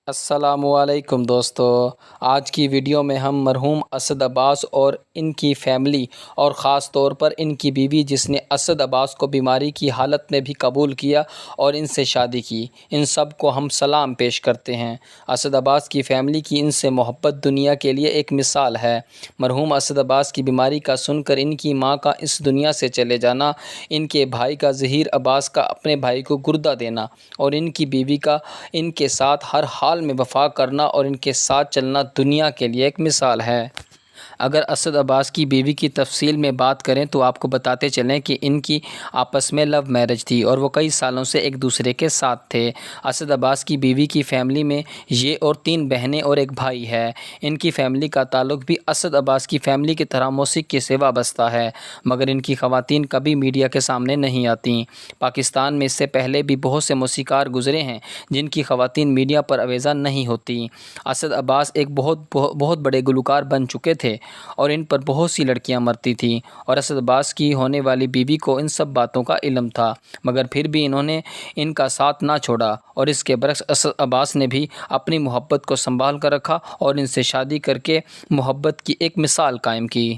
السلام علیکم دوستو، آج کی ویڈیو میں ہم مرحوم اسد عباس اور ان کی فیملی اور خاص طور پر ان کی بیوی جس نے اسد عباس کو بیماری کی حالت میں بھی قبول کیا اور ان سے شادی کی، ان سب کو ہم سلام پیش کرتے ہیں۔ اسد عباس کی فیملی کی ان سے محبت دنیا کے لیے ایک مثال ہے۔ مرحوم اسد عباس کی بیماری کا سن کر ان کی ماں کا اس دنیا سے چلے جانا، ان کے بھائی کا ظہیر عباس کا اپنے بھائی کو گردہ دینا اور ان کی بیوی کا ان کے ساتھ ہر حال میں وفا کرنا اور ان کے ساتھ چلنا دنیا کے لیے ایک مثال ہے۔ اگر اسد عباس کی بیوی کی تفصیل میں بات کریں تو آپ کو بتاتے چلیں کہ ان کی آپس میں لو میرج تھی اور وہ کئی سالوں سے ایک دوسرے کے ساتھ تھے۔ اسد عباس کی بیوی کی فیملی میں یہ اور 3 بہنیں اور ایک بھائی ہے۔ ان کی فیملی کا تعلق بھی اسد عباس کی فیملی کی طرح موسیقی سے وابستہ ہے، مگر ان کی خواتین کبھی میڈیا کے سامنے نہیں آتیں۔ پاکستان میں اس سے پہلے بھی بہت سے موسیقار گزرے ہیں جن کی خواتین میڈیا پر آویزاں نہیں ہوتیں۔ اسد عباس ایک بہت بڑے گلوکار بن چکے تھے اور ان پر بہت سی لڑکیاں مرتی تھیں اور اسد عباس کی ہونے والی بیوی کو ان سب باتوں کا علم تھا، مگر پھر بھی انہوں نے ان کا ساتھ نہ چھوڑا اور اس کے برعکس اسد عباس نے بھی اپنی محبت کو سنبھال کر رکھا اور ان سے شادی کر کے محبت کی ایک مثال قائم کی۔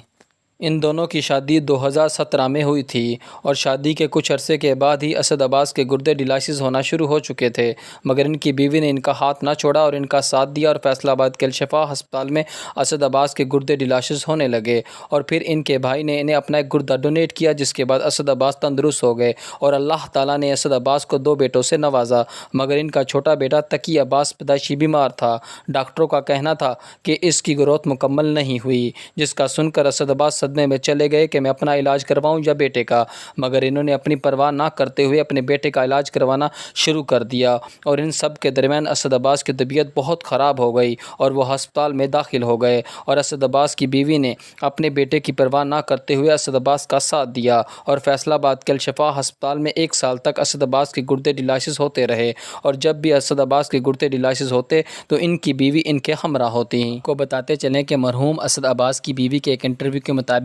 ان دونوں کی شادی 2017 میں ہوئی تھی اور شادی کے کچھ عرصے کے بعد ہی اسد عباس کے گردے ڈیلائسس ہونا شروع ہو چکے تھے، مگر ان کی بیوی نے ان کا ہاتھ نہ چھوڑا اور ان کا ساتھ دیا اور فیصل آباد کے الشفا ہسپتال میں اسد عباس کے گردے ڈیلائسس ہونے لگے اور پھر ان کے بھائی نے انہیں اپنا ایک گردہ ڈونیٹ کیا، جس کے بعد اسد عباس تندرست ہو گئے اور اللہ تعالیٰ نے اسد عباس کو 2 بیٹوں سے نوازا، مگر ان کا چھوٹا بیٹا تقی عباس پیدائشی بیمار تھا۔ ڈاکٹروں کا کہنا تھا کہ اس کی گروتھ مکمل نہیں ہوئی، جس کا سن کر اسد عباس صدمے میں چلے گئے کہ میں اپنا علاج کرواؤں یا بیٹے کا، مگر انہوں نے اپنی پرواہ نہ کرتے ہوئے اپنے بیٹے کا علاج کروانا شروع کر دیا اور ان سب کے درمیان اسد عباس کی طبیعت بہت خراب ہو گئی اور وہ ہسپتال میں داخل ہو گئے اور اسد عباس کی بیوی نے اپنے بیٹے کی پرواہ نہ کرتے ہوئے اسد عباس کا ساتھ دیا اور فیصل آباد کے الشفا ہسپتال میں 1 سال تک اسد عباس کے گردے ڈیلائسس ہوتے رہے اور جب بھی اسد عباس کے گردے ڈیلائسس ہوتے تو ان کی بیوی ان کے ہمراہ ہوتی۔ کو بتاتے چلیں کہ مرحوم اسد عباس کی بیوی کے ایک انٹرویو کے مطابق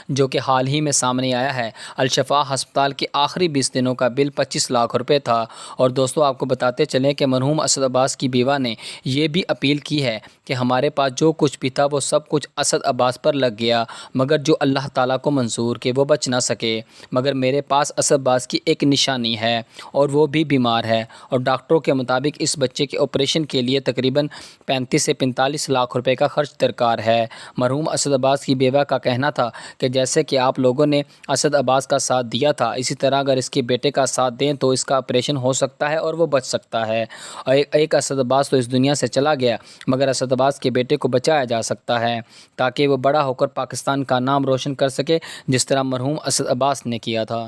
جو کہ حال ہی میں سامنے آیا ہے، الشفا ہسپتال کے آخری 20 دنوں کا بل 25 لاکھ روپے تھا۔ اور دوستو آپ کو بتاتے چلیں کہ مرحوم اسد عباس کی بیوہ نے یہ بھی اپیل کی ہے کہ ہمارے پاس جو کچھ بھی تھا وہ سب کچھ اسد عباس پر لگ گیا، مگر جو اللہ تعالیٰ کو منظور کہ وہ بچ نہ سکے، مگر میرے پاس اسد عباس کی ایک نشانی ہے اور وہ بھی بیمار ہے اور ڈاکٹروں کے مطابق اس بچے کے آپریشن کے لیے تقریباً 35 سے 45 لاکھ روپے کا خرچ درکار ہے۔ مرحوم اسد عباس کی بیوہ کا کہنا تھا کہ جیسے کہ آپ لوگوں نے اسد عباس کا ساتھ دیا تھا، اسی طرح اگر اس کے بیٹے کا ساتھ دیں تو اس کا آپریشن ہو سکتا ہے اور وہ بچ سکتا ہے۔ ایک اسد عباس تو اس دنیا سے چلا گیا، مگر اسد عباس کے بیٹے کو بچایا جا سکتا ہے تاکہ وہ بڑا ہو کر پاکستان کا نام روشن کر سکے، جس طرح مرحوم اسد عباس نے کیا تھا۔